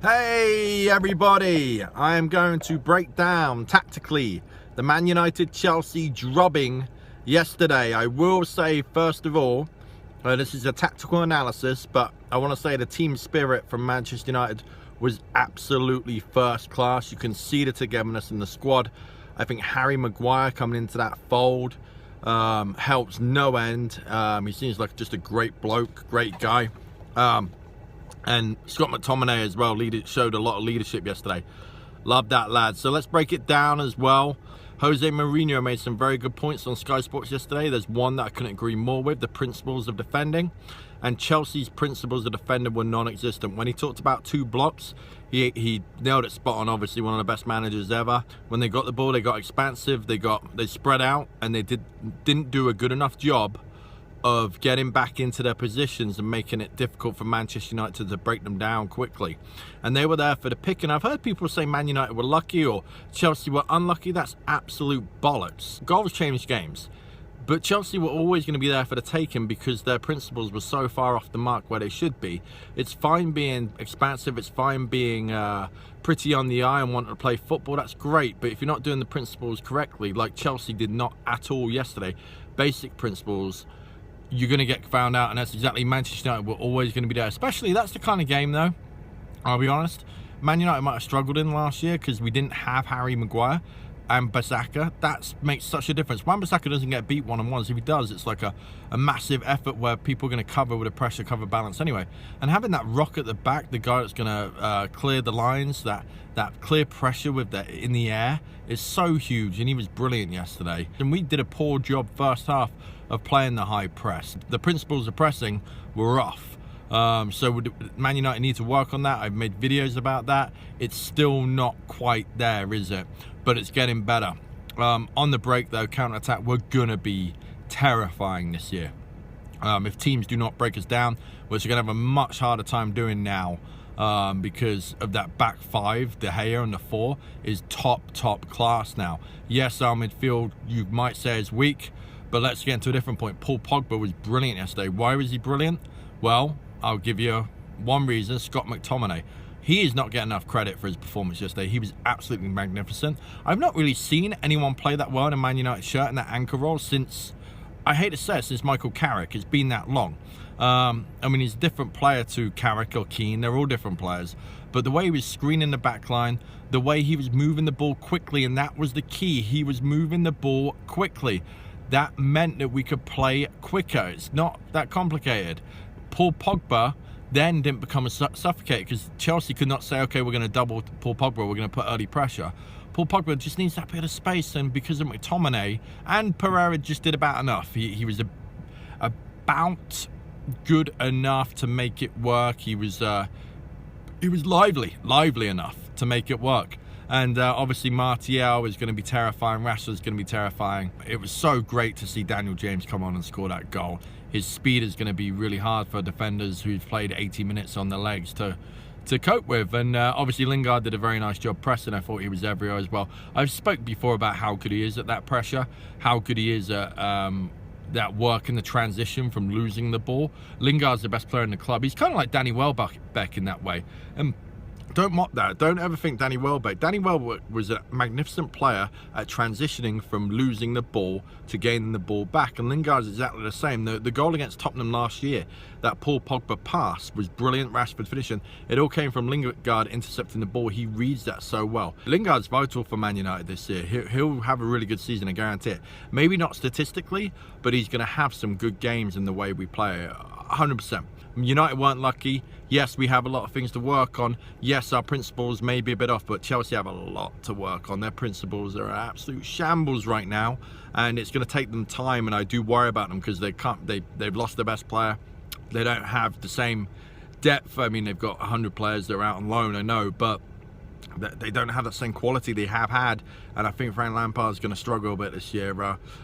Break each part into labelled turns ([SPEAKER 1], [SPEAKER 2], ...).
[SPEAKER 1] Hey everybody, I am going to break down tactically the Man United Chelsea drubbing yesterday. I will say first of all, this is a tactical analysis, but I want to say the team spirit from Manchester United was absolutely first class. You can see the togetherness in the squad. I think Harry Maguire coming into that fold helps no end. He seems like just a great bloke, great guy. And Scott McTominay as well showed a lot of leadership yesterday. Love that lad. So let's break it down as well. Jose Mourinho made some very good points on Sky Sports yesterday. There's one that I couldn't agree more with, the principles of defending. And Chelsea's principles of defending were non-existent. When he talked about two blocks, he nailed it spot on. Obviously one of the best managers ever. When they got the ball, they got expansive, they spread out, and they didn't do a good enough job of getting back into their positions and making it difficult for Manchester United to break them down quickly. And they were there for the pick. And I've heard people say Man United were lucky or Chelsea were unlucky. That's absolute bollocks. Goals change games. But Chelsea were always going to be there for the taking because their principles were so far off the mark where they should be. It's fine being expansive. It's fine being pretty on the eye and wanting to play football. That's great. But if you're not doing the principles correctly, like Chelsea did not at all yesterday, basic principles, you're going to get found out, and that's exactly Manchester United were always going to be there. Especially, that's the kind of game, though, I'll be honest, Man United might have struggled in last year because we didn't have Harry Maguire and Wan-Bissaka. That makes such a difference. Wan-Bissaka doesn't get beat one-on-ones. If he does, it's like a massive effort where people are going to cover with a pressure cover balance anyway. And having that rock at the back, the guy that's going to clear the lines, that clear pressure with in the air is so huge, and he was brilliant yesterday. And we did a poor job first half of playing the high press. The principles of pressing were off. So Man United need to work on that. I've made videos about that. It's still not quite there, is it? But it's getting better. On the break though, counter-attack, we're gonna be terrifying this year. If teams do not break us down, which we're gonna have a much harder time doing now, because of that back five. De Gea and the four is top class now. Yes, our midfield you might say is weak, but let's get into a different point. Paul Pogba was brilliant yesterday. Why was he brilliant? Well, I'll give you one reason. Scott McTominay. He is not getting enough credit for his performance yesterday. He was absolutely magnificent. I've not really seen anyone play that well in a Man United shirt in that anchor role since, I hate to say it, since Michael Carrick. It's been that long. I mean, he's a different player to Carrick or Keane. They're all different players. But the way he was screening the back line, the way he was moving the ball quickly, and that was the key. He was moving the ball quickly. That meant that we could play quicker. It's not that complicated. Paul Pogba then didn't become suffocated because Chelsea could not say, okay, we're going to double Paul Pogba, we're going to put early pressure. Paul Pogba just needs that bit of space, and because of McTominay, and Pereira just did about enough. He was about good enough to make it work. He was lively enough to make it work. And obviously Martial is going to be terrifying. Rashford's going to be terrifying. It was so great to see Daniel James come on and score that goal. His speed is going to be really hard for defenders who've played 80 minutes on the legs to cope with. And obviously Lingard did a very nice job pressing. I thought he was everywhere as well. I've spoke before about how good he is at that pressure, how good he is at that work in the transition from losing the ball. Lingard's the best player in the club. He's kind of like Danny Welbeck in that way. And don't mock that. Don't ever think Danny Welbeck. Danny Welbeck was a magnificent player at transitioning from losing the ball to gaining the ball back. And Lingard's exactly the same. The goal against Tottenham last year, that Paul Pogba pass was brilliant. Rashford finishing. It all came from Lingard intercepting the ball. He reads that so well. Lingard's vital for Man United this year. He'll have a really good season, I guarantee it. Maybe not statistically, but he's going to have some good games in the way we play. 100%. United weren't lucky. Yes, we have a lot of things to work on. Yes, our principles may be a bit off, but Chelsea have a lot to work on. Their principles are absolute shambles right now, and it's going to take them time, and I do worry about them because they've lost their best player. They don't have the same depth. I mean, they've got 100 players that are out on loan, I know, but they don't have that same quality they have had, and I think Frank Lampard's going to struggle a bit this year.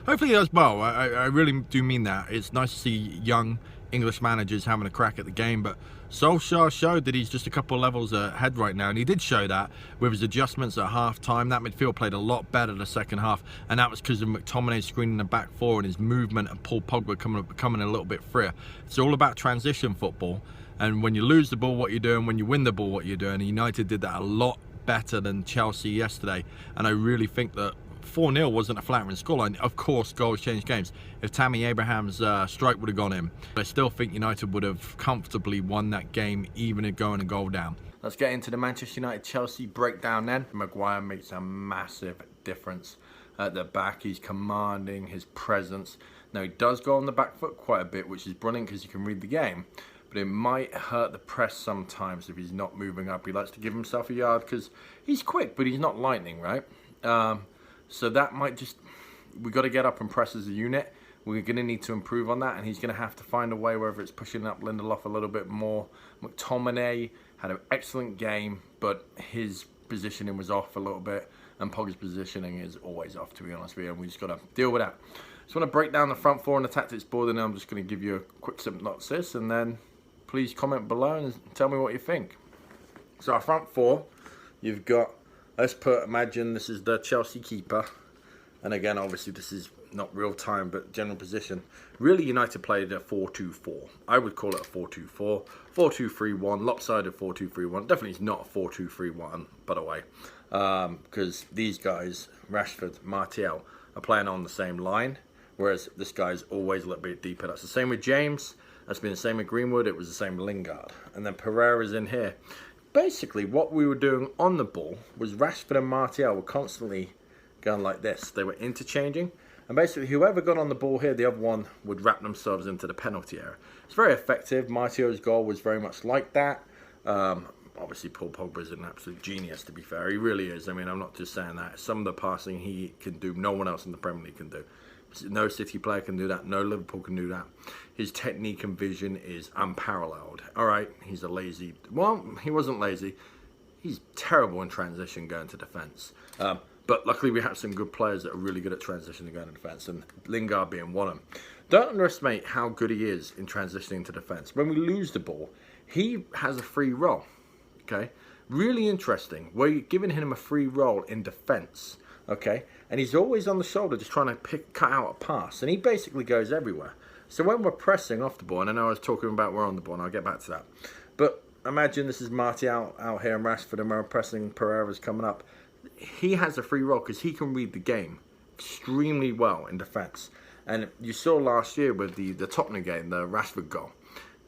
[SPEAKER 1] Hopefully he does well. I really do mean that. It's nice to see young English managers having a crack at the game, but Solskjaer showed that he's just a couple of levels ahead right now, and he did show that with his adjustments at half-time. That midfield played a lot better the second half, and that was because of McTominay screening the back four and his movement and Paul Pogba coming a little bit freer. It's all about transition football, And when you lose the ball, what you're doing. When you win the ball, what you're doing. And United did that a lot better than Chelsea yesterday. And I really think that 4-0 wasn't a flattering scoreline. Of course, goals change games. If Tammy Abraham's strike would have gone in, I still think United would have comfortably won that game, even if going a goal down. Let's get into the Manchester United-Chelsea breakdown then. Maguire makes a massive difference at the back. He's commanding, his presence. Now, he does go on the back foot quite a bit, which is brilliant because he can read the game. But it might hurt the press sometimes if he's not moving up. He likes to give himself a yard because he's quick, but he's not lightning, right? So that might just... we got to get up and press as a unit. We're going to need to improve on that, and he's going to have to find a way, whether it's pushing up Lindelof a little bit more. McTominay had an excellent game, but his positioning was off a little bit, and Pogba's positioning is always off, to be honest with you, and we just got to deal with that. Just want to break down the front four on the tactics board, and then I'm just going to give you a quick synopsis, and then please comment below and tell me what you think. So our front four, you've got, imagine this is the Chelsea keeper, and again, obviously this is not real time, but general position. Really, United played a 4-2-4. I would call it a 4-2-4, 4-2-3-1, lopsided 4-2-3-1. Definitely is not a 4-2-3-1, by the way, because these guys, Rashford, Martial, are playing on the same line, whereas this guy's always a little bit deeper. That's the same with James. That's been the same with Greenwood. It was the same with Lingard. And then Pereira's in here. Basically, what we were doing on the ball was Rashford and Martial were constantly going like this. They were interchanging. And basically, whoever got on the ball here, the other one would wrap themselves into the penalty area. It's very effective. Martial's goal was very much like that. Obviously, Paul Pogba is an absolute genius, to be fair. He really is. I mean, I'm not just saying that. Some of the passing he can do, no one else in the Premier League can do. No City player can do that. No Liverpool can do that. His technique and vision is unparalleled. All right, he's a lazy... well, he wasn't lazy. He's terrible in transition going to defence. But luckily we have some good players that are really good at transition and going to defence, and Lingard being one of them. Don't underestimate how good he is in transitioning to defence. When we lose the ball, he has a free roll, okay? Really interesting, where you're giving him a free roll in defence, okay? And he's always on the shoulder just trying to cut out a pass, and he basically goes everywhere. So when we're pressing off the ball, and I know I was talking about we're on the ball, and I'll get back to that. But imagine this is Martial out here and Rashford, and we're pressing, Pereira's coming up. He has a free roll because he can read the game extremely well in defence. And you saw last year with the Tottenham game, the Rashford goal.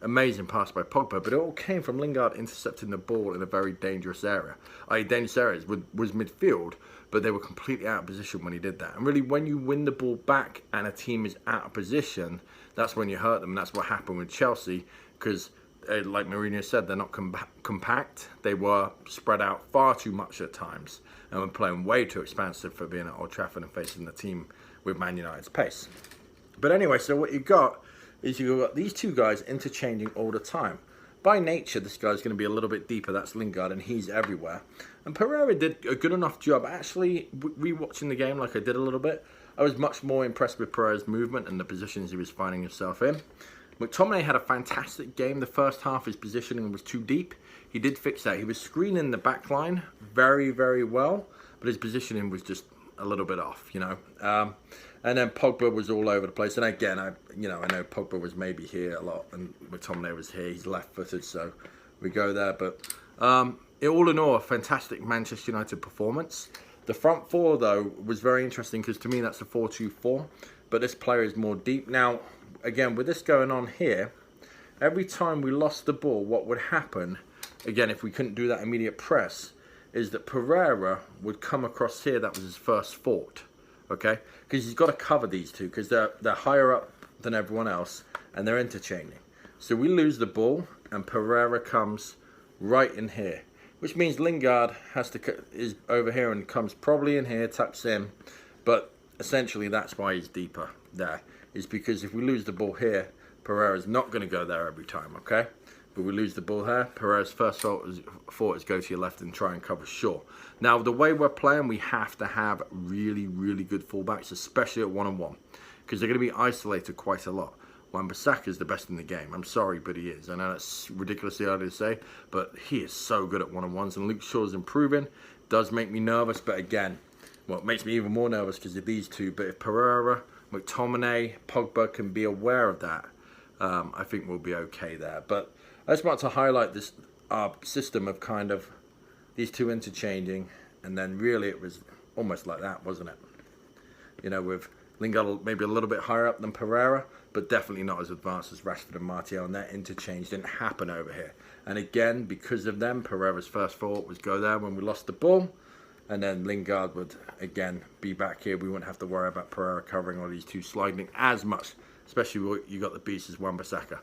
[SPEAKER 1] Amazing pass by Pogba, but it all came from Lingard intercepting the ball in a very dangerous area. Dangerous areas was midfield, but they were completely out of position when he did that. And really, when you win the ball back and a team is out of position, that's when you hurt them. And that's what happened with Chelsea, because like Mourinho said, they're not compact. They were spread out far too much at times, and were playing way too expansive for being at Old Trafford and facing the team with Man United's pace. But anyway, so what you got is you've got these two guys interchanging all the time. By nature, this guy's going to be a little bit deeper. That's Lingard, and he's everywhere. And Pereira did a good enough job. Actually, rewatching the game like I did a little bit, I was much more impressed with Pereira's movement and the positions he was finding himself in. McTominay had a fantastic game. The first half, his positioning was too deep. He did fix that. He was screening the back line very, very well, but his positioning was just a little bit off, you know. And then Pogba was all over the place. And again, I know Pogba was maybe here a lot, and McTominay was here. He's left-footed, so we go there. But all in all, a fantastic Manchester United performance. The front four, though, was very interesting because to me that's a 4-2-4. But this player is more deep. Now, again, with this going on here, every time we lost the ball, what would happen, again, if we couldn't do that immediate press, is that Pereira would come across here. That was his first fault, okay? Because he's got to cover these two because they're higher up than everyone else, and they're interchaining. So we lose the ball, and Pereira comes right in here, which means Lingard is over here and comes probably in here, taps in, but essentially that's why he's deeper there, is because if we lose the ball here, Pereira's not going to go there every time, okay? But we lose the ball here, Pereira's first thought is go to your left and try and cover short. Now, the way we're playing, we have to have really, really good fullbacks, especially at one-on-one, because they're going to be isolated quite a lot. Wan-Bissaka is the best in the game. I'm sorry, but he is. I know that's ridiculously early to say, but he is so good at one-on-ones, and Luke Shaw's improving. Does make me nervous, but again, well, it makes me even more nervous because of these two. But if Pereira, McTominay, Pogba can be aware of that, I think we'll be okay there. But I just want to highlight this system of kind of these two interchanging, and then really it was almost like that, wasn't it? You know, with Lingard maybe a little bit higher up than Pereira, but definitely not as advanced as Rashford and Martial, and that interchange didn't happen over here. And again, because of them, Pereira's first thought was go there when we lost the ball, and then Lingard would again be back here. We wouldn't have to worry about Pereira covering all these two sliding as much, especially when you got the beast as Wan-Bissaka.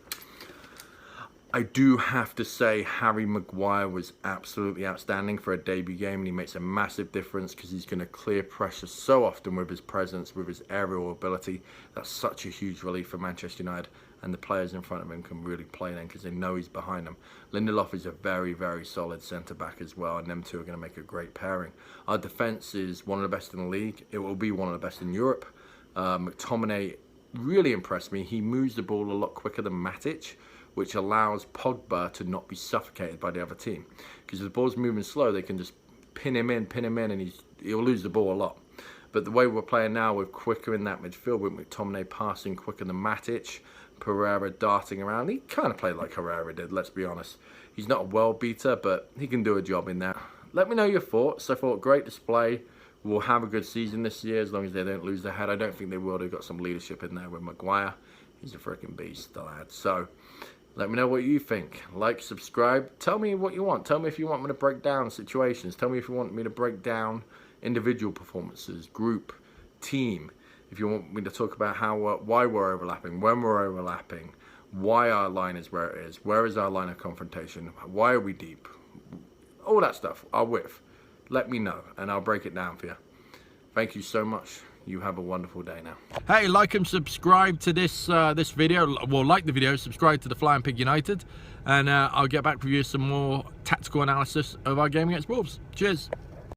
[SPEAKER 1] I do have to say Harry Maguire was absolutely outstanding for a debut game, and he makes a massive difference because he's going to clear pressure so often with his presence, with his aerial ability. That's such a huge relief for Manchester United, and the players in front of him can really play then because they know he's behind them. Lindelof is a very, very solid centre-back as well, and them two are going to make a great pairing. Our defence is one of the best in the league. It will be one of the best in Europe. McTominay really impressed me. He moves the ball a lot quicker than Matic, which allows Pogba to not be suffocated by the other team. Because if the ball's moving slow, they can just pin him in, and he'll lose the ball a lot. But the way we're playing now, we're quicker in that midfield, with McTominay passing quicker than Matic, Pereira darting around. He kind of played like Herrera did, let's be honest. He's not a world beater, but he can do a job in there. Let me know your thoughts. I thought great display. We'll have a good season this year as long as they don't lose their head. I don't think they will. They've got some leadership in there with Maguire. He's a freaking beast, the lad. So let me know what you think. Like, subscribe. Tell me what you want. Tell me if you want me to break down situations. Tell me if you want me to break down individual performances, group, team. If you want me to talk about why we're overlapping, when we're overlapping, why our line is where it is, where is our line of confrontation, why are we deep, all that stuff, our width. Let me know, and I'll break it down for you. Thank you so much. You have a wonderful day now. Hey, like and subscribe to this this video. Well, like the video, subscribe to the Flying Pig United, and I'll get back with you some more tactical analysis of our game against Wolves. Cheers.